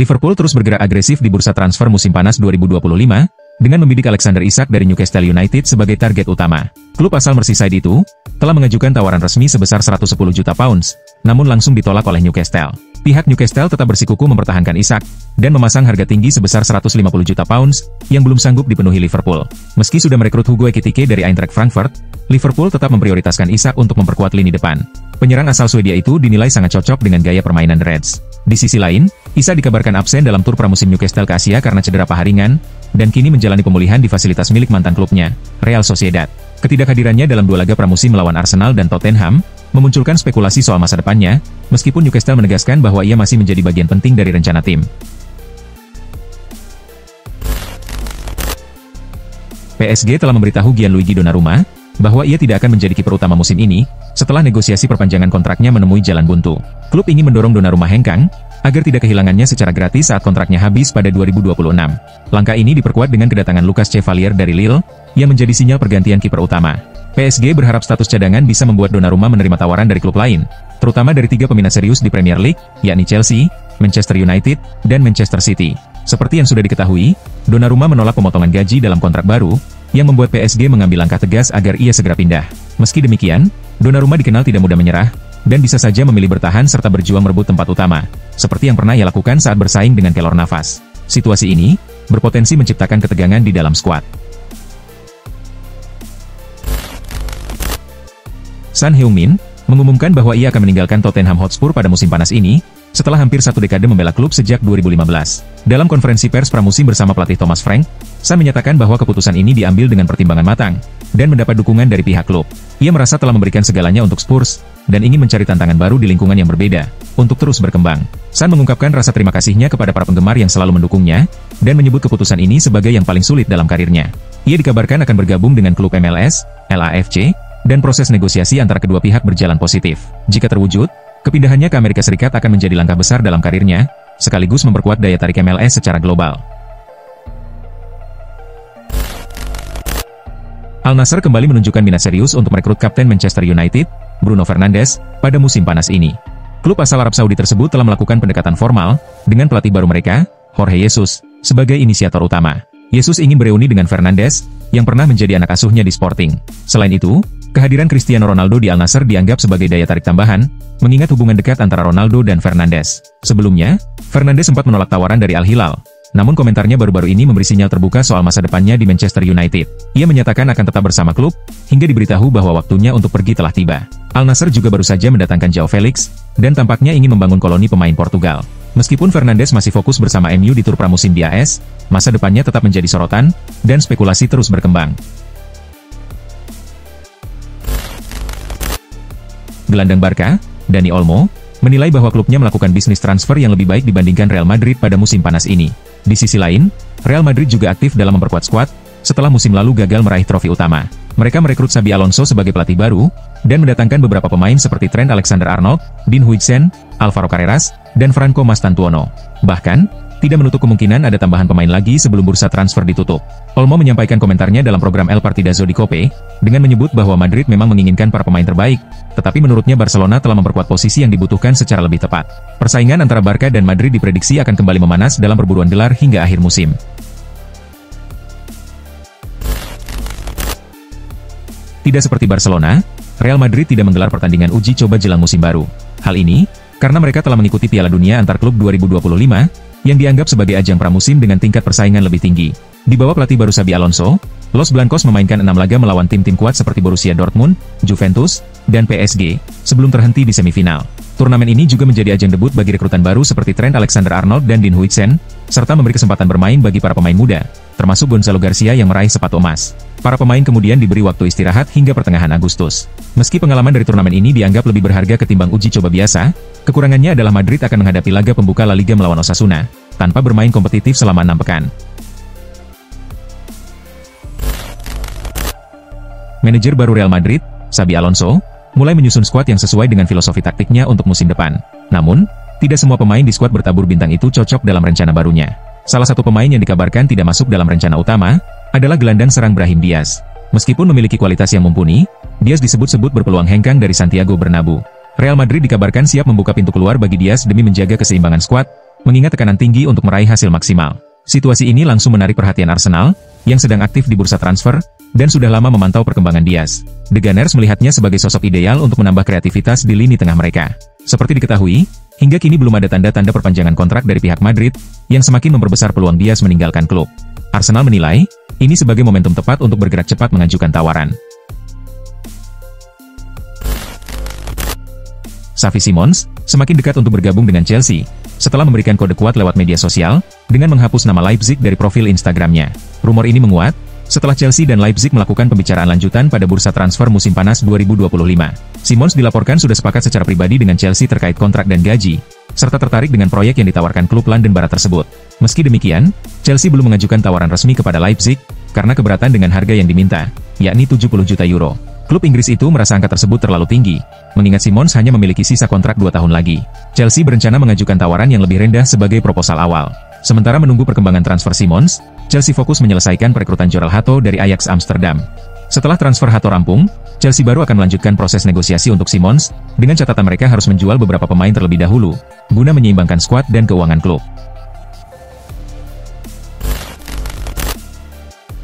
Liverpool terus bergerak agresif di bursa transfer musim panas 2025, dengan membidik Alexander Isak dari Newcastle United sebagai target utama. Klub asal Merseyside itu telah mengajukan tawaran resmi sebesar 110 juta pounds, namun langsung ditolak oleh Newcastle. Pihak Newcastle tetap bersikuku mempertahankan Isak, dan memasang harga tinggi sebesar 150 juta pounds, yang belum sanggup dipenuhi Liverpool. Meski sudah merekrut Hugo Ekitike dari Eintracht Frankfurt, Liverpool tetap memprioritaskan Isak untuk memperkuat lini depan. Penyerang asal Swedia itu dinilai sangat cocok dengan gaya permainan The Reds. Di sisi lain, Isak dikabarkan absen dalam tur pramusim Newcastle ke Asia karena cedera paha ringan, dan kini menjalani pemulihan di fasilitas milik mantan klubnya, Real Sociedad. Ketidakhadirannya dalam dua laga pramusim melawan Arsenal dan Tottenham, memunculkan spekulasi soal masa depannya, meskipun Newcastle menegaskan bahwa ia masih menjadi bagian penting dari rencana tim. PSG telah memberitahu Gianluigi Donnarumma bahwa ia tidak akan menjadi kiper utama musim ini, setelah negosiasi perpanjangan kontraknya menemui jalan buntu. Klub ingin mendorong Donnarumma hengkang, agar tidak kehilangannya secara gratis saat kontraknya habis pada 2026. Langkah ini diperkuat dengan kedatangan Lucas Chevalier dari Lille, yang menjadi sinyal pergantian kiper utama. PSG berharap status cadangan bisa membuat Donnarumma menerima tawaran dari klub lain, terutama dari tiga peminat serius di Premier League, yakni Chelsea, Manchester United, dan Manchester City. Seperti yang sudah diketahui, Donnarumma menolak pemotongan gaji dalam kontrak baru, yang membuat PSG mengambil langkah tegas agar ia segera pindah. Meski demikian, Donnarumma dikenal tidak mudah menyerah, dan bisa saja memilih bertahan serta berjuang merebut tempat utama, seperti yang pernah ia lakukan saat bersaing dengan Keylor Navas. Situasi ini berpotensi menciptakan ketegangan di dalam skuad. Son Heung-min mengumumkan bahwa ia akan meninggalkan Tottenham Hotspur pada musim panas ini, setelah hampir satu dekade membela klub sejak 2015. Dalam konferensi pers pramusim bersama pelatih Thomas Frank, Son menyatakan bahwa keputusan ini diambil dengan pertimbangan matang, dan mendapat dukungan dari pihak klub. Ia merasa telah memberikan segalanya untuk Spurs, dan ingin mencari tantangan baru di lingkungan yang berbeda, untuk terus berkembang. Son mengungkapkan rasa terima kasihnya kepada para penggemar yang selalu mendukungnya, dan menyebut keputusan ini sebagai yang paling sulit dalam karirnya. Ia dikabarkan akan bergabung dengan klub MLS, LAFC, dan proses negosiasi antara kedua pihak berjalan positif. Jika terwujud, kepindahannya ke Amerika Serikat akan menjadi langkah besar dalam karirnya, sekaligus memperkuat daya tarik MLS secara global. Al Nassr kembali menunjukkan minat serius untuk merekrut kapten Manchester United, Bruno Fernandes, pada musim panas ini. Klub asal Arab Saudi tersebut telah melakukan pendekatan formal dengan pelatih baru mereka, Jorge Jesus, sebagai inisiator utama. Jesus ingin bereuni dengan Fernandes, yang pernah menjadi anak asuhnya di Sporting. Selain itu, kehadiran Cristiano Ronaldo di Al Nassr dianggap sebagai daya tarik tambahan, mengingat hubungan dekat antara Ronaldo dan Fernandes. Sebelumnya, Fernandes sempat menolak tawaran dari Al Hilal, namun komentarnya baru-baru ini memberi sinyal terbuka soal masa depannya di Manchester United. Ia menyatakan akan tetap bersama klub, hingga diberitahu bahwa waktunya untuk pergi telah tiba. Al Nassr juga baru saja mendatangkan Joao Felix, dan tampaknya ingin membangun koloni pemain Portugal. Meskipun Fernandes masih fokus bersama MU di tur pramusim di AS, masa depannya tetap menjadi sorotan, dan spekulasi terus berkembang. Gelandang Barca, Dani Olmo, menilai bahwa klubnya melakukan bisnis transfer yang lebih baik dibandingkan Real Madrid pada musim panas ini. Di sisi lain, Real Madrid juga aktif dalam memperkuat skuad, setelah musim lalu gagal meraih trofi utama. Mereka merekrut Xabi Alonso sebagai pelatih baru, dan mendatangkan beberapa pemain seperti Trent Alexander-Arnold, Dean Huijsen, Alvaro Carreras, dan Franco Mastantuono. Bahkan, tidak menutup kemungkinan ada tambahan pemain lagi sebelum bursa transfer ditutup. Olmo menyampaikan komentarnya dalam program El Partidazo di COPE, dengan menyebut bahwa Madrid memang menginginkan para pemain terbaik, tetapi menurutnya Barcelona telah memperkuat posisi yang dibutuhkan secara lebih tepat. Persaingan antara Barca dan Madrid diprediksi akan kembali memanas dalam perburuan gelar hingga akhir musim. Tidak seperti Barcelona, Real Madrid tidak menggelar pertandingan uji coba jelang musim baru. Hal ini, karena mereka telah mengikuti Piala Dunia antar klub 2025, yang dianggap sebagai ajang pramusim dengan tingkat persaingan lebih tinggi. Di bawah pelatih baru Xabi Alonso, Los Blancos memainkan 6 laga melawan tim-tim kuat seperti Borussia Dortmund, Juventus, dan PSG, sebelum terhenti di semifinal. Turnamen ini juga menjadi ajang debut bagi rekrutan baru seperti Trent Alexander-Arnold dan Dean Huijsen, serta memberi kesempatan bermain bagi para pemain muda, termasuk Gonzalo Garcia yang meraih sepatu emas. Para pemain kemudian diberi waktu istirahat hingga pertengahan Agustus. Meski pengalaman dari turnamen ini dianggap lebih berharga ketimbang uji coba biasa, kekurangannya adalah Madrid akan menghadapi laga pembuka La Liga melawan Osasuna, tanpa bermain kompetitif selama 6 pekan. Manajer baru Real Madrid, Xabi Alonso, mulai menyusun skuad yang sesuai dengan filosofi taktiknya untuk musim depan. Namun, tidak semua pemain di skuad bertabur bintang itu cocok dalam rencana barunya. Salah satu pemain yang dikabarkan tidak masuk dalam rencana utama, adalah gelandang serang Brahim Diaz. Meskipun memiliki kualitas yang mumpuni, Diaz disebut-sebut berpeluang hengkang dari Santiago Bernabeu. Real Madrid dikabarkan siap membuka pintu keluar bagi Diaz demi menjaga keseimbangan skuad, mengingat tekanan tinggi untuk meraih hasil maksimal. Situasi ini langsung menarik perhatian Arsenal, yang sedang aktif di bursa transfer, dan sudah lama memantau perkembangan Diaz. The Gunners melihatnya sebagai sosok ideal untuk menambah kreativitas di lini tengah mereka. Seperti diketahui, hingga kini belum ada tanda-tanda perpanjangan kontrak dari pihak Madrid, yang semakin memperbesar peluang Diaz meninggalkan klub. Arsenal menilai, ini sebagai momentum tepat untuk bergerak cepat mengajukan tawaran. Xavi Simons semakin dekat untuk bergabung dengan Chelsea, setelah memberikan kode kuat lewat media sosial, dengan menghapus nama Leipzig dari profil Instagramnya. Rumor ini menguat, setelah Chelsea dan Leipzig melakukan pembicaraan lanjutan pada bursa transfer musim panas 2025. Simons dilaporkan sudah sepakat secara pribadi dengan Chelsea terkait kontrak dan gaji, serta tertarik dengan proyek yang ditawarkan klub London Barat tersebut. Meski demikian, Chelsea belum mengajukan tawaran resmi kepada Leipzig, karena keberatan dengan harga yang diminta, yakni 70 juta euro. Klub Inggris itu merasa angka tersebut terlalu tinggi, mengingat Simons hanya memiliki sisa kontrak 2 tahun lagi. Chelsea berencana mengajukan tawaran yang lebih rendah sebagai proposal awal. Sementara menunggu perkembangan transfer Simons, Chelsea fokus menyelesaikan perekrutan Jorel Hato dari Ajax Amsterdam. Setelah transfer Hato rampung, Chelsea baru akan melanjutkan proses negosiasi untuk Simons, dengan catatan mereka harus menjual beberapa pemain terlebih dahulu, guna menyeimbangkan skuad dan keuangan klub.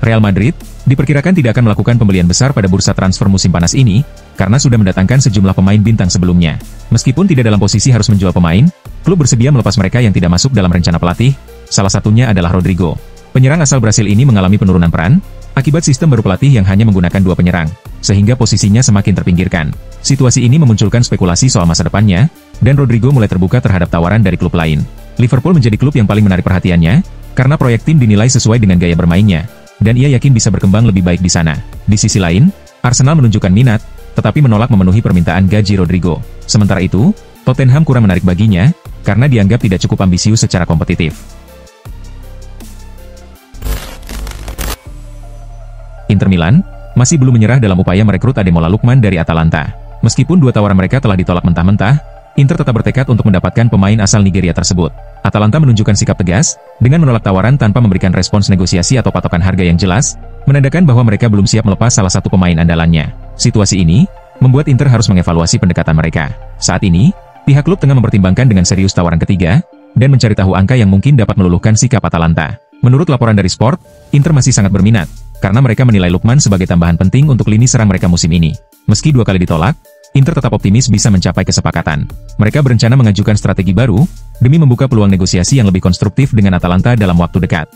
Real Madrid diperkirakan tidak akan melakukan pembelian besar pada bursa transfer musim panas ini, karena sudah mendatangkan sejumlah pemain bintang sebelumnya. Meskipun tidak dalam posisi harus menjual pemain, klub bersedia melepas mereka yang tidak masuk dalam rencana pelatih, salah satunya adalah Rodrigo. Penyerang asal Brasil ini mengalami penurunan peran, akibat sistem baru pelatih yang hanya menggunakan 2 penyerang, sehingga posisinya semakin terpinggirkan. Situasi ini memunculkan spekulasi soal masa depannya, dan Rodrigo mulai terbuka terhadap tawaran dari klub lain. Liverpool menjadi klub yang paling menarik perhatiannya, karena proyek tim dinilai sesuai dengan gaya bermainnya, dan ia yakin bisa berkembang lebih baik di sana. Di sisi lain, Arsenal menunjukkan minat, tetapi menolak memenuhi permintaan gaji Rodrigo. Sementara itu, Tottenham kurang menarik baginya, karena dianggap tidak cukup ambisius secara kompetitif. Inter Milan masih belum menyerah dalam upaya merekrut Ademola Lookman dari Atalanta. Meskipun 2 tawaran mereka telah ditolak mentah-mentah, Inter tetap bertekad untuk mendapatkan pemain asal Nigeria tersebut. Atalanta menunjukkan sikap tegas, dengan menolak tawaran tanpa memberikan respons negosiasi atau patokan harga yang jelas, menandakan bahwa mereka belum siap melepas salah satu pemain andalannya. Situasi ini membuat Inter harus mengevaluasi pendekatan mereka. Saat ini, pihak klub tengah mempertimbangkan dengan serius tawaran ketiga, dan mencari tahu angka yang mungkin dapat meluluhkan sikap Atalanta. Menurut laporan dari Sport, Inter masih sangat berminat, karena mereka menilai Lookman sebagai tambahan penting untuk lini serang mereka musim ini. Meski 2 kali ditolak, Inter tetap optimis bisa mencapai kesepakatan. Mereka berencana mengajukan strategi baru, demi membuka peluang negosiasi yang lebih konstruktif dengan Atalanta dalam waktu dekat.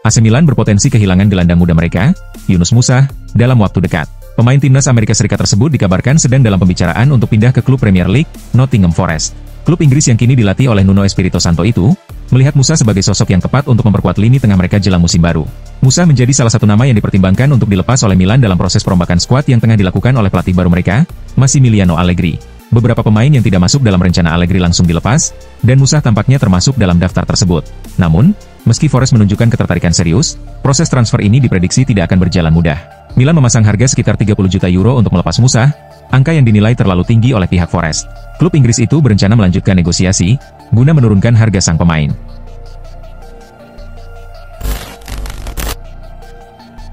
AC Milan berpotensi kehilangan gelandang muda mereka, Yunus Musa, dalam waktu dekat. Pemain timnas Amerika Serikat tersebut dikabarkan sedang dalam pembicaraan untuk pindah ke klub Premier League, Nottingham Forest. Klub Inggris yang kini dilatih oleh Nuno Espirito Santo itu, melihat Musa sebagai sosok yang tepat untuk memperkuat lini tengah mereka jelang musim baru. Musa menjadi salah satu nama yang dipertimbangkan untuk dilepas oleh Milan dalam proses perombakan skuad yang tengah dilakukan oleh pelatih baru mereka, Massimiliano Allegri. Beberapa pemain yang tidak masuk dalam rencana Allegri langsung dilepas, dan Musa tampaknya termasuk dalam daftar tersebut. Namun, meski Forest menunjukkan ketertarikan serius, proses transfer ini diprediksi tidak akan berjalan mudah. Milan memasang harga sekitar 30 juta euro untuk melepas Musa, angka yang dinilai terlalu tinggi oleh pihak Forest. Klub Inggris itu berencana melanjutkan negosiasi, guna menurunkan harga sang pemain.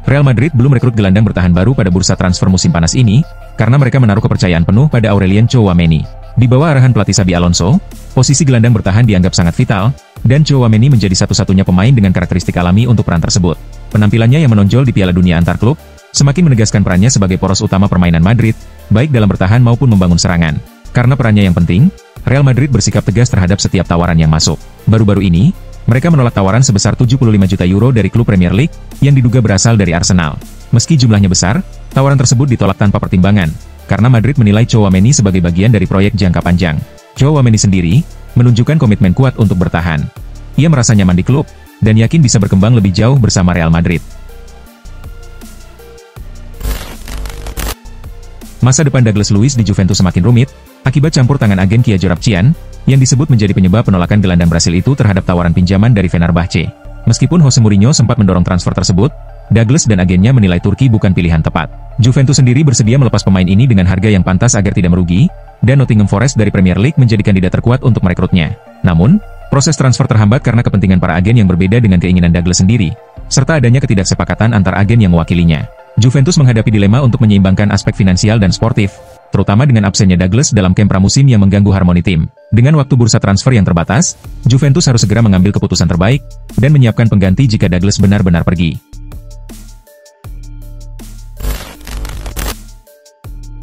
Real Madrid belum merekrut gelandang bertahan baru pada bursa transfer musim panas ini, karena mereka menaruh kepercayaan penuh pada Aurelien Tchouaméni. Di bawah arahan pelatih Xabi Alonso, posisi gelandang bertahan dianggap sangat vital, dan Tchouaméni menjadi satu-satunya pemain dengan karakteristik alami untuk peran tersebut. Penampilannya yang menonjol di Piala Dunia antar klub, semakin menegaskan perannya sebagai poros utama permainan Madrid, baik dalam bertahan maupun membangun serangan. Karena perannya yang penting, Real Madrid bersikap tegas terhadap setiap tawaran yang masuk. Baru-baru ini, mereka menolak tawaran sebesar 75 juta euro dari klub Premier League, yang diduga berasal dari Arsenal. Meski jumlahnya besar, tawaran tersebut ditolak tanpa pertimbangan, karena Madrid menilai Tchouaméni sebagai bagian dari proyek jangka panjang. Tchouaméni sendiri menunjukkan komitmen kuat untuk bertahan. Ia merasa nyaman di klub, dan yakin bisa berkembang lebih jauh bersama Real Madrid. Masa depan Douglas Luiz di Juventus semakin rumit, akibat campur tangan agen Kia Joorabchian, yang disebut menjadi penyebab penolakan gelandang Brasil itu terhadap tawaran pinjaman dari Fenerbahce. Meskipun Jose Mourinho sempat mendorong transfer tersebut, Douglas dan agennya menilai Turki bukan pilihan tepat. Juventus sendiri bersedia melepas pemain ini dengan harga yang pantas agar tidak merugi, dan Nottingham Forest dari Premier League menjadi kandidat terkuat untuk merekrutnya. Namun, proses transfer terhambat karena kepentingan para agen yang berbeda dengan keinginan Douglas sendiri, serta adanya ketidaksepakatan antar agen yang mewakilinya. Juventus menghadapi dilema untuk menyeimbangkan aspek finansial dan sportif, terutama dengan absennya Douglas dalam kamp pramusim yang mengganggu harmoni tim. Dengan waktu bursa transfer yang terbatas, Juventus harus segera mengambil keputusan terbaik dan menyiapkan pengganti jika Douglas benar-benar pergi.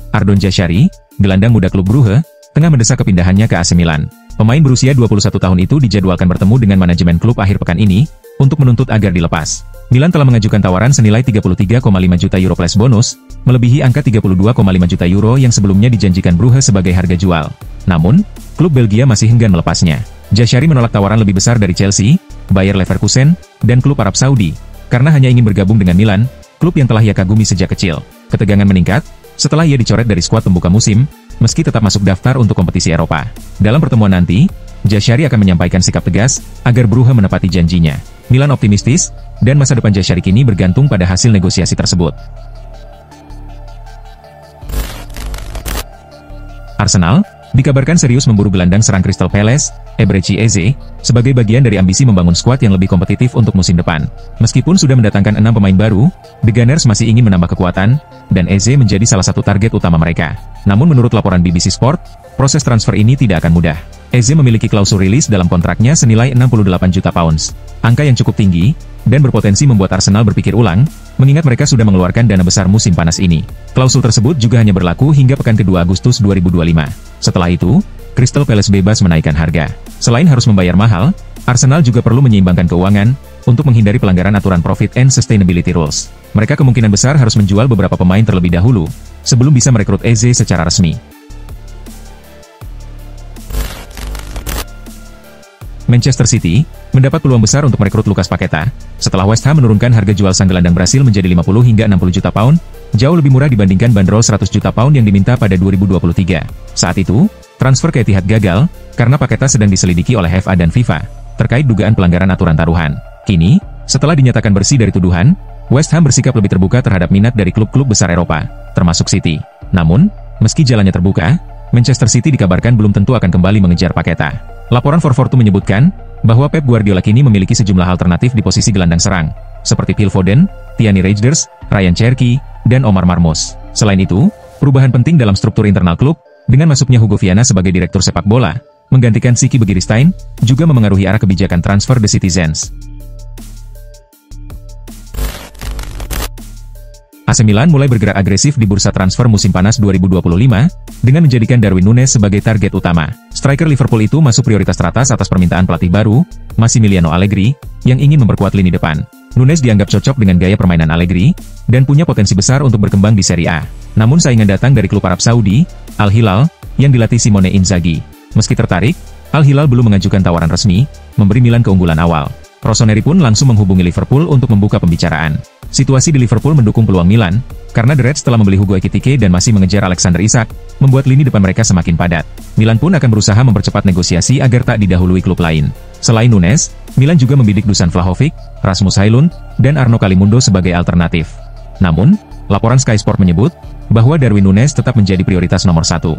Ardon Jashari, gelandang muda klub Brugge, tengah mendesak kepindahannya ke AC Milan. Pemain berusia 21 tahun itu dijadwalkan bertemu dengan manajemen klub akhir pekan ini untuk menuntut agar dilepas. Milan telah mengajukan tawaran senilai 33,5 juta euro plus bonus, melebihi angka 32,5 juta euro yang sebelumnya dijanjikan Brugge sebagai harga jual. Namun, klub Belgia masih enggan melepasnya. Jashari menolak tawaran lebih besar dari Chelsea, Bayer Leverkusen, dan klub Arab Saudi, karena hanya ingin bergabung dengan Milan, klub yang telah ia kagumi sejak kecil. Ketegangan meningkat setelah ia dicoret dari skuad pembuka musim, meski tetap masuk daftar untuk kompetisi Eropa. Dalam pertemuan nanti, Jashari akan menyampaikan sikap tegas agar Brugge menepati janjinya. Milan optimistis, dan masa depan Jashari kini bergantung pada hasil negosiasi tersebut. Arsenal dikabarkan serius memburu gelandang serang Crystal Palace, Eberechi Eze, sebagai bagian dari ambisi membangun skuad yang lebih kompetitif untuk musim depan. Meskipun sudah mendatangkan 6 pemain baru, The Gunners masih ingin menambah kekuatan, dan Eze menjadi salah satu target utama mereka. Namun menurut laporan BBC Sport, proses transfer ini tidak akan mudah. Eze memiliki klausul rilis dalam kontraknya senilai 68 juta pounds. Angka yang cukup tinggi, dan berpotensi membuat Arsenal berpikir ulang, mengingat mereka sudah mengeluarkan dana besar musim panas ini. Klausul tersebut juga hanya berlaku hingga pekan ke-2 Agustus 2025. Setelah itu, Crystal Palace bebas menaikkan harga. Selain harus membayar mahal, Arsenal juga perlu menyeimbangkan keuangan, untuk menghindari pelanggaran aturan Profit and Sustainability Rules. Mereka kemungkinan besar harus menjual beberapa pemain terlebih dahulu, sebelum bisa merekrut Eze secara resmi. Manchester City mendapat peluang besar untuk merekrut Lucas Paqueta, setelah West Ham menurunkan harga jual sang gelandang Brasil menjadi 50 hingga 60 juta pound, jauh lebih murah dibandingkan bandrol 100 juta pound yang diminta pada 2023. Saat itu, transfer ke Etihad gagal, karena Paqueta sedang diselidiki oleh FA dan FIFA, terkait dugaan pelanggaran aturan taruhan. Kini, setelah dinyatakan bersih dari tuduhan, West Ham bersikap lebih terbuka terhadap minat dari klub-klub besar Eropa, termasuk City. Namun, meski jalannya terbuka, Manchester City dikabarkan belum tentu akan kembali mengejar Paqueta. Laporan 442 menyebutkan bahwa Pep Guardiola kini memiliki sejumlah alternatif di posisi gelandang serang, seperti Phil Foden, Tierney Reijers, Ryan Cherki, dan Omar Marmoush. Selain itu, perubahan penting dalam struktur internal klub, dengan masuknya Hugo Viana sebagai direktur sepak bola, menggantikan Siki Begiristain, juga memengaruhi arah kebijakan transfer The Citizens. AC Milan mulai bergerak agresif di bursa transfer musim panas 2025, dengan menjadikan Darwin Núñez sebagai target utama. Striker Liverpool itu masuk prioritas teratas atas permintaan pelatih baru, Massimiliano Allegri, yang ingin memperkuat lini depan. Núñez dianggap cocok dengan gaya permainan Allegri, dan punya potensi besar untuk berkembang di Serie A. Namun saingan datang dari klub Arab Saudi, Al Hilal, yang dilatih Simone Inzaghi. Meski tertarik, Al Hilal belum mengajukan tawaran resmi, memberi Milan keunggulan awal. Rossoneri pun langsung menghubungi Liverpool untuk membuka pembicaraan. Situasi di Liverpool mendukung peluang Milan, karena The Reds telah membeli Hugo Ekitike dan masih mengejar Alexander Isak, membuat lini depan mereka semakin padat. Milan pun akan berusaha mempercepat negosiasi agar tak didahului klub lain. Selain Núñez, Milan juga membidik Dusan Vlahovic, Rasmus Højlund, dan Arno Kalimundo sebagai alternatif. Namun, laporan Sky Sport menyebut bahwa Darwin Núñez tetap menjadi prioritas nomor 1.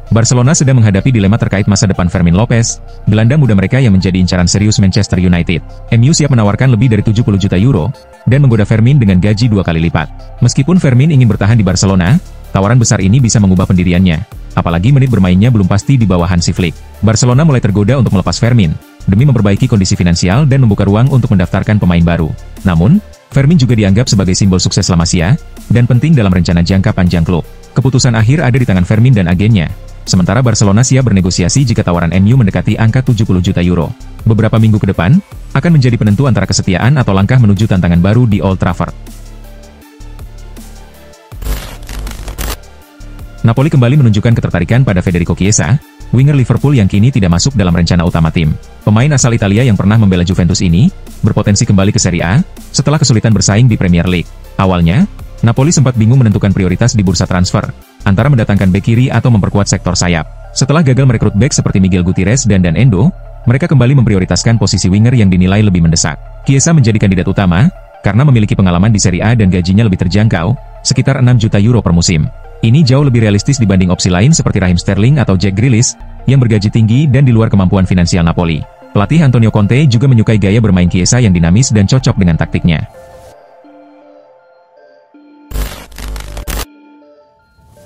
Barcelona sedang menghadapi dilema terkait masa depan Fermin Lopez, gelandang muda mereka yang menjadi incaran serius Manchester United. MU siap menawarkan lebih dari 70 juta euro, dan menggoda Fermin dengan gaji 2 kali lipat. Meskipun Fermin ingin bertahan di Barcelona, tawaran besar ini bisa mengubah pendiriannya. Apalagi menit bermainnya belum pasti di bawah Hansi Flick. Barcelona mulai tergoda untuk melepas Fermin, demi memperbaiki kondisi finansial dan membuka ruang untuk mendaftarkan pemain baru. Namun, Fermin juga dianggap sebagai simbol sukses La Masia, dan penting dalam rencana jangka panjang klub. Keputusan akhir ada di tangan Fermin dan agennya. Sementara Barcelona siap bernegosiasi jika tawaran MU mendekati angka 70 juta euro. Beberapa minggu ke depan, akan menjadi penentu antara kesetiaan atau langkah menuju tantangan baru di Old Trafford. Napoli kembali menunjukkan ketertarikan pada Federico Chiesa, winger Liverpool yang kini tidak masuk dalam rencana utama tim. Pemain asal Italia yang pernah membela Juventus ini, berpotensi kembali ke Serie A, setelah kesulitan bersaing di Premier League. Awalnya, Napoli sempat bingung menentukan prioritas di bursa transfer, antara mendatangkan bek kiri atau memperkuat sektor sayap. Setelah gagal merekrut bek seperti Miguel Gutierrez dan Endo, mereka kembali memprioritaskan posisi winger yang dinilai lebih mendesak. Chiesa menjadi kandidat utama, karena memiliki pengalaman di Serie A dan gajinya lebih terjangkau, sekitar 6 juta euro per musim. Ini jauh lebih realistis dibanding opsi lain seperti Raheem Sterling atau Jack Grealish, yang bergaji tinggi dan di luar kemampuan finansial Napoli. Pelatih Antonio Conte juga menyukai gaya bermain Chiesa yang dinamis dan cocok dengan taktiknya.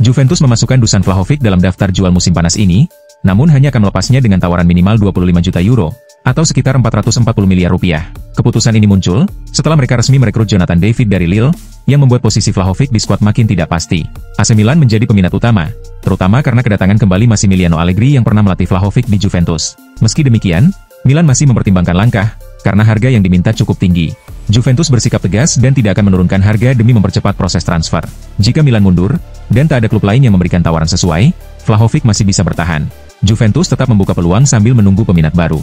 Juventus memasukkan Dusan Vlahovic dalam daftar jual musim panas ini, namun hanya akan melepasnya dengan tawaran minimal 25 juta euro, atau sekitar 440 miliar rupiah. Keputusan ini muncul setelah mereka resmi merekrut Jonathan David dari Lille, yang membuat posisi Vlahovic di skuad makin tidak pasti. AC Milan menjadi peminat utama, terutama karena kedatangan kembali Massimiliano Allegri yang pernah melatih Vlahovic di Juventus. Meski demikian, Milan masih mempertimbangkan langkah, karena harga yang diminta cukup tinggi. Juventus bersikap tegas dan tidak akan menurunkan harga demi mempercepat proses transfer. Jika Milan mundur, dan tak ada klub lain yang memberikan tawaran sesuai, Vlahovic masih bisa bertahan. Juventus tetap membuka peluang sambil menunggu peminat baru.